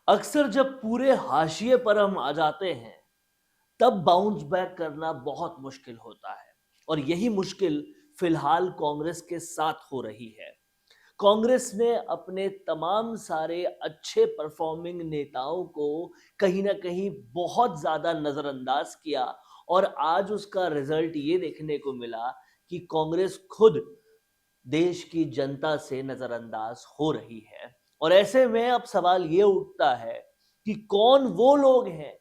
अक्सर जब पूरे हाशिए पर हम आ जाते हैं, तब बाउंस बैक करना बहुत मुश्किल होता है और यही मुश्किल फिलहाल कांग्रेस के साथ हो रही है। कांग्रेस ने अपने तमाम सारे अच्छे परफॉर्मिंग नेताओं को कहीं ना कहीं बहुत ज्यादा नजरअंदाज किया और आज उसका रिजल्ट ये देखने को मिला कि कांग्रेस खुद देश की जनता से नजरअंदाज हो रही है। और ऐसे में अब सवाल ये उठता है कि कौन वो लोग हैं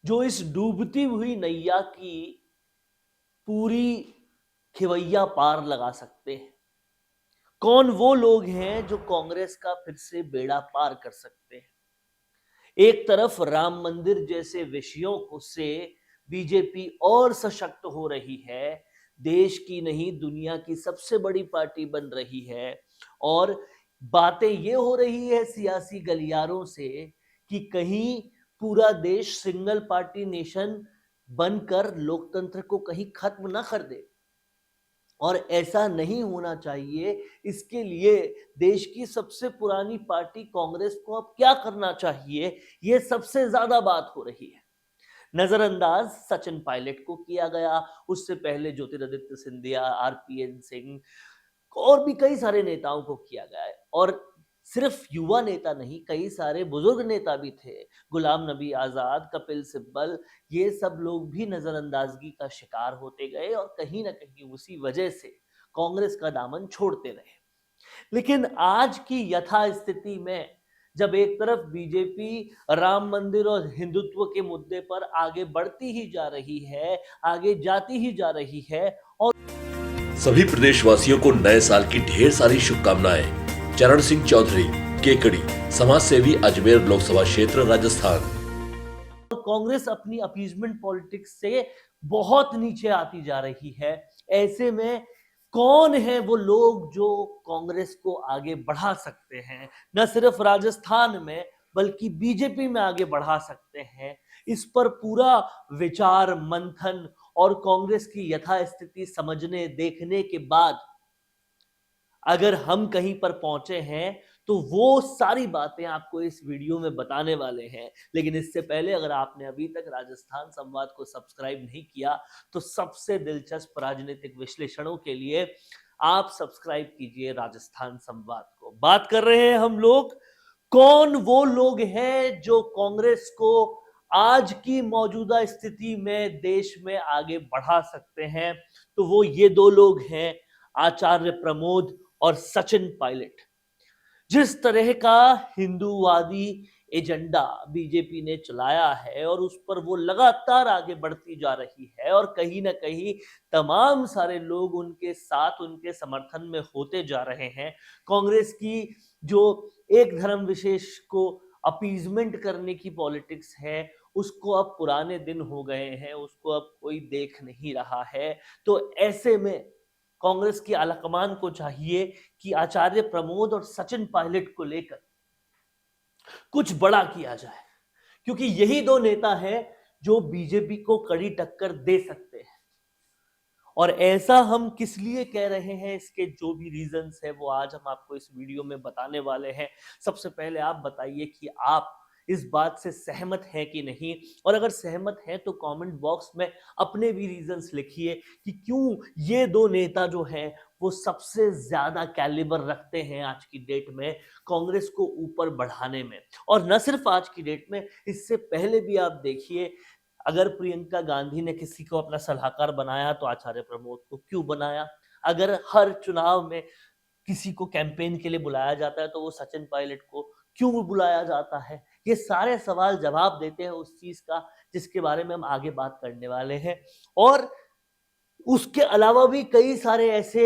जो इस डूबती हुई नैया की पूरी खिवैया पार लगा सकते हैं। कौन वो लोग हैं जो कांग्रेस का फिर से बेड़ा पार कर सकते हैं। एक तरफ राम मंदिर जैसे विषयों को से बीजेपी और सशक्त हो रही है, देश की नहीं दुनिया की सबसे बड़ी पार्टी बन रही है और बातें ये हो रही है सियासी गलियारों से कि कहीं पूरा देश सिंगल पार्टी नेशन बनकर लोकतंत्र को कहीं खत्म ना कर दे। और ऐसा नहीं होना चाहिए। इसके लिए देश की सबसे पुरानी पार्टी कांग्रेस को अब क्या करना चाहिए, ये सबसे ज्यादा बात हो रही है। नजरअंदाज सचिन पायलट को किया गया, उससे पहले ज्योतिरादित्य सिंधिया, आरपीएन सिंह और भी कई सारे नेताओं को किया गया है। और सिर्फ युवा नेता नहीं, कई सारे बुजुर्ग नेता भी थे, गुलाम नबी आजाद, कपिल सिब्बल, ये सब लोग भी नजरअंदाजगी का शिकार होते गए और कहीं ना कहीं उसी वजह से कांग्रेस का दामन छोड़ते रहे। लेकिन आज की यथा स्थिति में जब एक तरफ बीजेपी राम मंदिर और हिंदुत्व के मुद्दे पर आगे बढ़ती ही जा रही है, आगे जाती ही जा रही है और सभी प्रदेशवासियों को नए साल की ढेर सारी शुभकामनाएं। चरण सिंह चौधरी, केकड़ी, समाज सेवी, अजमेर लोकसभा क्षेत्र, राजस्थान। कांग्रेस अपनी अपीजमेंट पॉलिटिक्स से बहुत नीचे आती जा रही है। ऐसे में कौन है वो लोग जो कांग्रेस को आगे बढ़ा सकते हैं, न सिर्फ राजस्थान में बल्कि बीजेपी में आगे बढ़ा सकते हैं। इस पर पूरा विचार मंथन और कांग्रेस की यथास्थिति समझने देखने के बाद अगर हम कहीं पर पहुंचे हैं तो वो सारी बातें आपको इस वीडियो में बताने वाले हैं। लेकिन इससे पहले अगर आपने अभी तक राजस्थान संवाद को सब्सक्राइब नहीं किया तो सबसे दिलचस्प राजनीतिक विश्लेषणों के लिए आप सब्सक्राइब कीजिए राजस्थान संवाद को। बात कर रहे हैं हम लोग, कौन वो लोग हैं जो कांग्रेस को आज की मौजूदा स्थिति में देश में आगे बढ़ा सकते हैं। तो वो ये दो लोग हैं, आचार्य प्रमोद और सचिन पायलट। जिस तरह का हिंदूवादी एजेंडा बीजेपी ने चलाया है और उस पर वो लगातार आगे बढ़ती जा रही है और कहीं ना कहीं तमाम सारे लोग उनके साथ उनके समर्थन में होते जा रहे हैं। कांग्रेस की जो एक धर्म विशेष को अपीजमेंट करने की पॉलिटिक्स है, उसको अब पुराने दिन हो गए हैं, उसको अब कोई देख नहीं रहा है। तो ऐसे में कांग्रेस की आलाकमान को चाहिए कि आचार्य प्रमोद और सचिन पायलट को लेकर कुछ बड़ा किया जाए, क्योंकि यही दो नेता हैं जो बीजेपी को कड़ी टक्कर दे सकते हैं। और ऐसा हम किस लिए कह रहे हैं, इसके जो भी रीजंस है वो आज हम आपको इस वीडियो में बताने वाले हैं। सबसे पहले आप बताइए कि आप इस बात से सहमत हैं कि नहीं, और अगर सहमत हैं तो कमेंट बॉक्स में अपने भी रीजंस लिखिए कि क्यों ये दो नेता जो हैं वो सबसे ज्यादा कैलिबर रखते हैं आज की डेट में कांग्रेस को ऊपर बढ़ाने में। और न सिर्फ आज की डेट में, इससे पहले भी आप देखिए, अगर प्रियंका गांधी ने किसी को अपना सलाहकार बनाया तो आचार्य प्रमोद को क्यों बनाया। अगर हर चुनाव में किसी को कैंपेन के लिए बुलाया जाता है तो वो सचिन पायलट को क्यों बुलाया जाता है। ये सारे सवाल जवाब देते हैं उस चीज का जिसके बारे में हम आगे बात करने वाले हैं। और उसके अलावा भी कई सारे ऐसे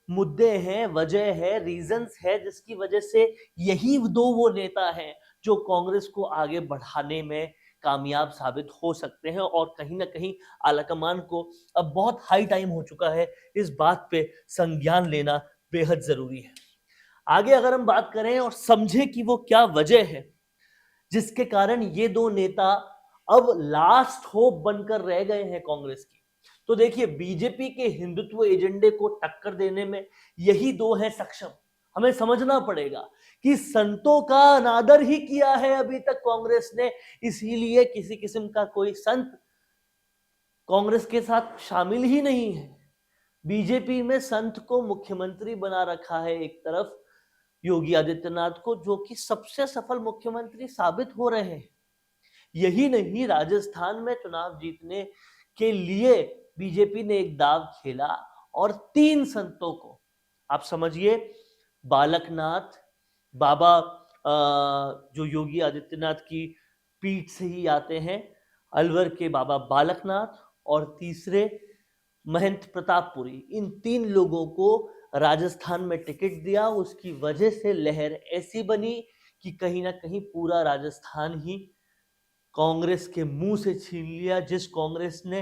मुद्दे हैं, वजह है, रीजंस है जिसकी वजह से यही दो वो नेता हैं जो कांग्रेस को आगे बढ़ाने में कामयाब साबित हो सकते हैं। और कहीं ना कहीं आलाकमान को अब बहुत हाई टाइम हो चुका है इस बात पे संज्ञान लेना बेहद जरूरी है। आगे अगर हम बात करें और समझें कि वो क्या वजह है जिसके कारण ये दो नेता अब लास्ट होप बनकर रह गए हैं कांग्रेस की, तो देखिए, बीजेपी के हिंदुत्व एजेंडे को टक्कर देने में यही दो हैं सक्षम। हमें समझना पड़ेगा कि संतों का अनादर ही किया है अभी तक कांग्रेस ने, इसीलिए किसी किस्म का कोई संत कांग्रेस के साथ शामिल ही नहीं है। बीजेपी में संत को मुख्यमंत्री बना रखा है एक तरफ योगी आदित्यनाथ को, जो कि सबसे सफल मुख्यमंत्री साबित हो रहे हैं। यही नहीं, राजस्थान में चुनाव जीतने के लिए बीजेपी ने एक दाव खेला और 3 संतों को, आप समझिए, बालकनाथ बाबा जो योगी आदित्यनाथ की पीठ से ही आते हैं, अलवर के बाबा बालकनाथ, और तीसरे महंत प्रतापपुरी, इन 3 लोगों को राजस्थान में टिकट दिया। उसकी वजह से लहर ऐसी बनी कि कहीं ना कहीं पूरा राजस्थान ही कांग्रेस के मुंह से छीन लिया, जिस कांग्रेस ने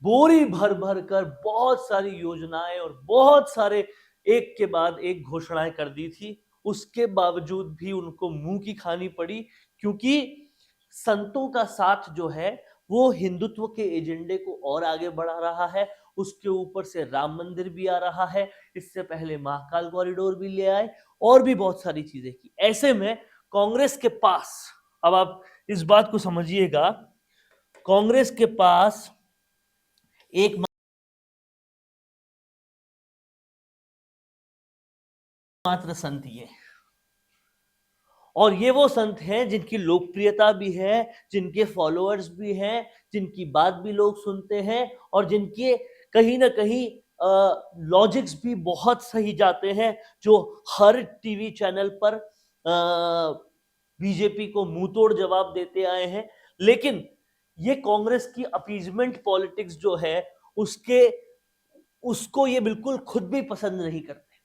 बोरी भर भर कर बहुत सारी योजनाएं और बहुत सारे एक के बाद एक घोषणाएं कर दी थी। उसके बावजूद भी उनको मुंह की खानी पड़ी, क्योंकि संतों का साथ जो है वो हिंदुत्व के एजेंडे को और आगे बढ़ा रहा है। उसके ऊपर से राम मंदिर भी आ रहा है, इससे पहले महाकाल कॉरिडोर भी ले आए और भी बहुत सारी चीजें की। ऐसे में कांग्रेस के पास, अब आप इस बात को समझिएगा, कांग्रेस के पास एक मात्र संत ये, और ये वो संत हैं जिनकी लोकप्रियता भी है, जिनके फॉलोअर्स भी हैं, जिनकी बात भी लोग सुनते हैं और जिनके कहीं ना कहीं लॉजिक्स भी बहुत सही जाते हैं, जो हर टीवी चैनल पर बीजेपी को मुंहतोड़ जवाब देते आए हैं। लेकिन ये कांग्रेस की अपीजमेंट पॉलिटिक्स जो है उसको ये बिल्कुल खुद भी पसंद नहीं करते,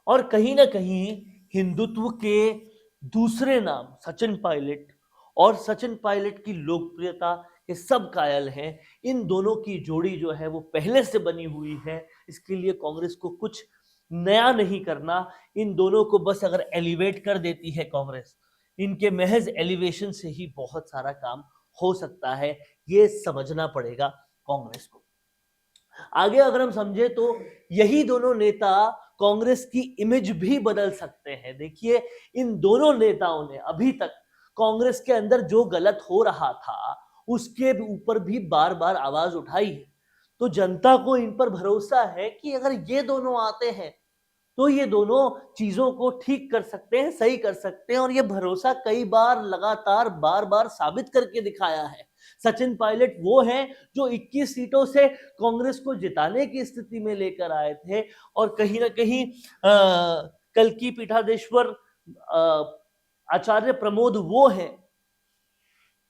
और कहीं ना कहीं हिंदुत्व के दूसरे नाम सचिन पायलट और सचिन पायलट की लोकप्रियता के सब कायल हैं। इन दोनों की जोड़ी जो है वो पहले से बनी हुई है, इसके लिए कांग्रेस को कुछ नया नहीं करना। इन दोनों को बस अगर एलिवेट कर देती है कांग्रेस, इनके महज एलिवेशन से ही बहुत सारा काम हो सकता है, ये समझना पड़ेगा कांग्रेस को। आगे अगर हम समझे तो यही दोनों नेता कांग्रेस की इमेज भी बदल सकते हैं। देखिए, इन दोनों नेताओं ने अभी तक कांग्रेस के अंदर जो गलत हो रहा था उसके ऊपर भी बार बार आवाज उठाई है। तो जनता को इन पर भरोसा है कि अगर ये दोनों आते हैं तो ये दोनों चीजों को ठीक कर सकते हैं, सही कर सकते हैं, और ये भरोसा कई बार लगातार बार बार साबित करके दिखाया है। सचिन पायलट वो हैं जो 21 सीटों से कांग्रेस को जिताने की स्थिति में लेकर आए थे, और कहीं ना कहीं कल्कि पीठाधीश्वर आचार्य प्रमोद वो हैं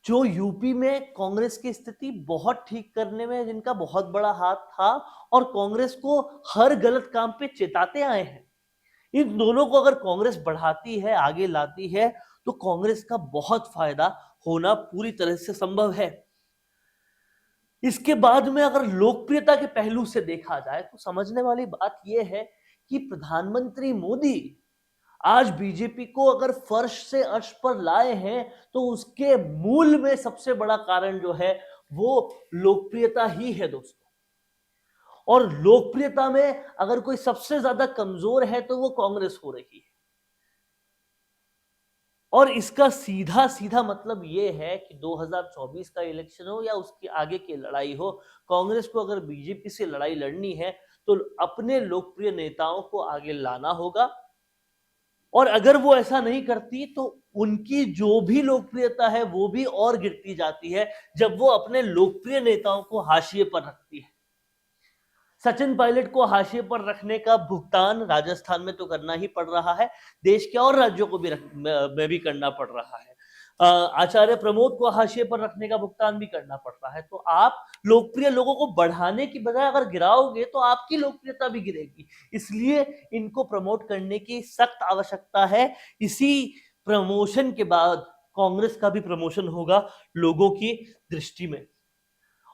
जो यूपी में कांग्रेस की स्थिति बहुत ठीक करने में जिनका बहुत बड़ा हाथ था और कांग्रेस को हर गलत काम पे चेताते आए हैं। इन दोनों को अगर कांग्रेस बढ़ाती है, आगे लाती है, तो कांग्रेस का बहुत फायदा होना पूरी तरह से संभव है। इसके बाद में अगर लोकप्रियता के पहलू से देखा जाए तो समझने वाली बात यह है कि प्रधानमंत्री मोदी आज बीजेपी को अगर फर्श से अर्श पर लाए हैं तो उसके मूल में सबसे बड़ा कारण जो है वो लोकप्रियता ही है दोस्तों। और लोकप्रियता में अगर कोई सबसे ज्यादा कमजोर है तो वो कांग्रेस हो रही है, और इसका सीधा सीधा मतलब ये है कि 2024 का इलेक्शन हो या उसके आगे की लड़ाई हो, कांग्रेस को अगर बीजेपी से लड़ाई लड़नी है तो अपने लोकप्रिय नेताओं को आगे लाना होगा, और अगर वो ऐसा नहीं करती तो उनकी जो भी लोकप्रियता है वो भी और गिरती जाती है जब वो अपने लोकप्रिय नेताओं को हाशिए पर रखती है। सचिन पायलट को हाशिए पर रखने का भुगतान राजस्थान में तो करना ही पड़ रहा है, देश के और राज्यों को भी में भी करना पड़ रहा है। आचार्य प्रमोद को हाशिए पर रखने का भुगतान भी करना पड़ रहा है। तो आप लोकप्रिय लोगों को बढ़ाने की बजाय अगर गिराओगे तो आपकी लोकप्रियता भी गिरेगी, इसलिए इनको प्रमोट करने की सख्त आवश्यकता है। इसी प्रमोशन के बाद कांग्रेस का भी प्रमोशन होगा लोगों की दृष्टि में,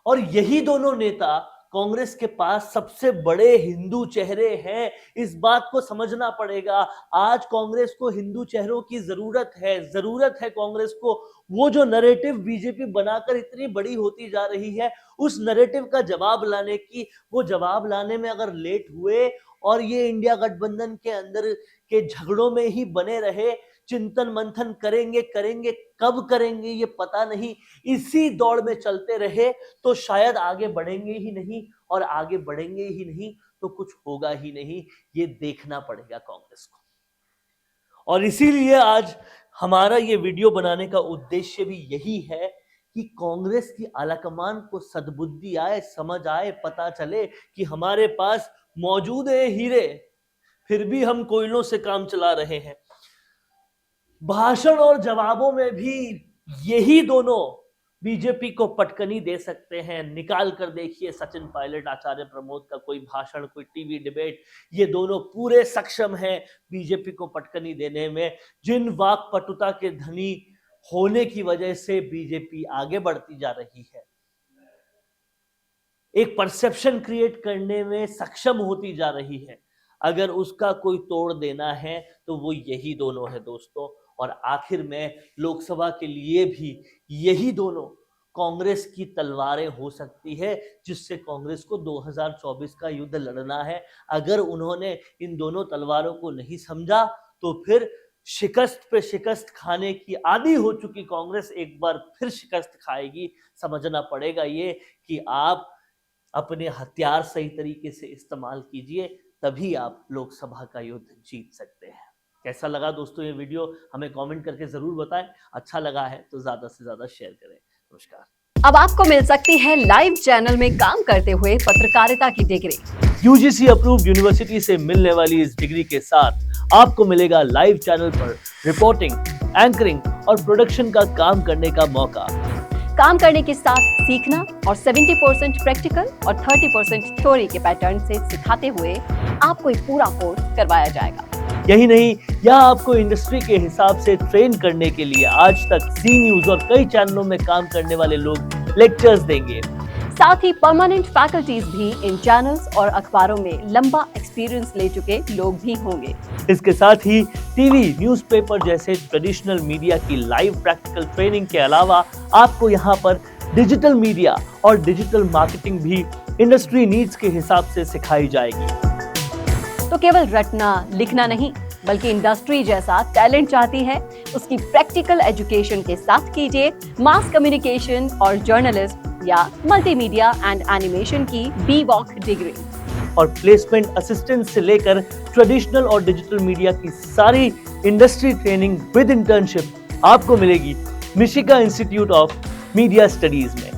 और यही दोनों नेता कांग्रेस के पास सबसे बड़े हिंदू चेहरे हैं, इस बात को समझना पड़ेगा। आज कांग्रेस को हिंदू चेहरों की जरूरत है कांग्रेस को। वो जो नैरेटिव बीजेपी बनाकर इतनी बड़ी होती जा रही है, उस नैरेटिव का जवाब लाने में अगर लेट हुए और ये इंडिया गठबंधन के अंदर के झगड़ों में ही बने रहे, चिंतन मंथन करेंगे कब करेंगे ये पता नहीं, इसी दौड़ में चलते रहे तो शायद आगे बढ़ेंगे ही नहीं, और आगे बढ़ेंगे ही नहीं तो कुछ होगा ही नहीं। ये देखना पड़ेगा कांग्रेस को। और इसीलिए आज हमारा ये वीडियो बनाने का उद्देश्य भी यही है कि कांग्रेस की आलाकमान को सद्बुद्धि आए, समझ आए, पता चले कि हमारे पास मौजूद है हीरे, फिर भी हम कोयलों से काम चला रहे हैं। भाषण और जवाबों में भी यही दोनों बीजेपी को पटकनी दे सकते हैं। निकाल कर देखिए सचिन पायलट, आचार्य प्रमोद का कोई भाषण, कोई टीवी डिबेट, ये दोनों पूरे सक्षम हैं बीजेपी को पटकनी देने में। जिन वाकपटुता के धनी होने की वजह से बीजेपी आगे बढ़ती जा रही है, एक परसेप्शन क्रिएट करने में सक्षम होती जा रही है, अगर उसका कोई तोड़ देना है तो वो यही दोनों है दोस्तों। और आखिर में लोकसभा के लिए भी यही दोनों कांग्रेस की तलवारें हो सकती है, जिससे कांग्रेस को 2024 का युद्ध लड़ना है। अगर उन्होंने इन दोनों तलवारों को नहीं समझा तो फिर शिकस्त पे शिकस्त खाने की आदी हो चुकी कांग्रेस एक बार फिर शिकस्त खाएगी। समझना पड़ेगा ये कि आप अपने हथियार सही तरीके से इस्तेमाल कीजिए, तभी आप लोकसभा का युद्ध जीत सकते हैं। कैसा लगा दोस्तों ये वीडियो, हमें कमेंट करके जरूर बताएं। अच्छा लगा है तो ज्यादा से ज्यादा शेयर करें। नमस्कार। अब आपको मिल सकती है लाइव चैनल में काम करते हुए पत्रकारिता की डिग्री। यूजीसी अप्रूव्ड यूनिवर्सिटी से मिलने वाली इस डिग्री के साथ आपको मिलेगा लाइव चैनल पर रिपोर्टिंग, एंकरिंग और प्रोडक्शन का काम करने का मौका। काम करने के साथ सीखना और 70% प्रैक्टिकल और 30% थ्योरी के पैटर्न से सिखाते हुए आपको एक पूरा कोर्स करवाया जाएगा। यही नहीं, यहाँ आपको इंडस्ट्री के हिसाब से ट्रेन करने के लिए आज तक सी न्यूज और कई चैनलों में काम करने वाले लोग लेक्चर्स देंगे। साथ ही परमानेंट फैकल्टीज भी इन चैनल्स और अखबारों में लंबा एक्सपीरियंस ले चुके लोग भी होंगे। इसके साथ ही टीवी, न्यूज़पेपर जैसे ट्रेडिशनल मीडिया की लाइव प्रैक्टिकल ट्रेनिंग के अलावा आपको यहाँ पर डिजिटल मीडिया और डिजिटल मार्केटिंग भी इंडस्ट्री नीड्स के हिसाब से सिखाई जाएगी। तो केवल रटना लिखना नहीं, बल्कि इंडस्ट्री जैसा टैलेंट चाहती है, उसकी प्रैक्टिकल एजुकेशन के साथ कीजिए मास कम्युनिकेशन और जर्नलिस्ट या मल्टीमीडिया एंड एनिमेशन की BVOC डिग्री। और प्लेसमेंट असिस्टेंट से लेकर ट्रेडिशनल और डिजिटल मीडिया की सारी इंडस्ट्री ट्रेनिंग विद इंटर्नशिप आपको मिलेगी मिशिगा इंस्टीट्यूट ऑफ मीडिया स्टडीज में।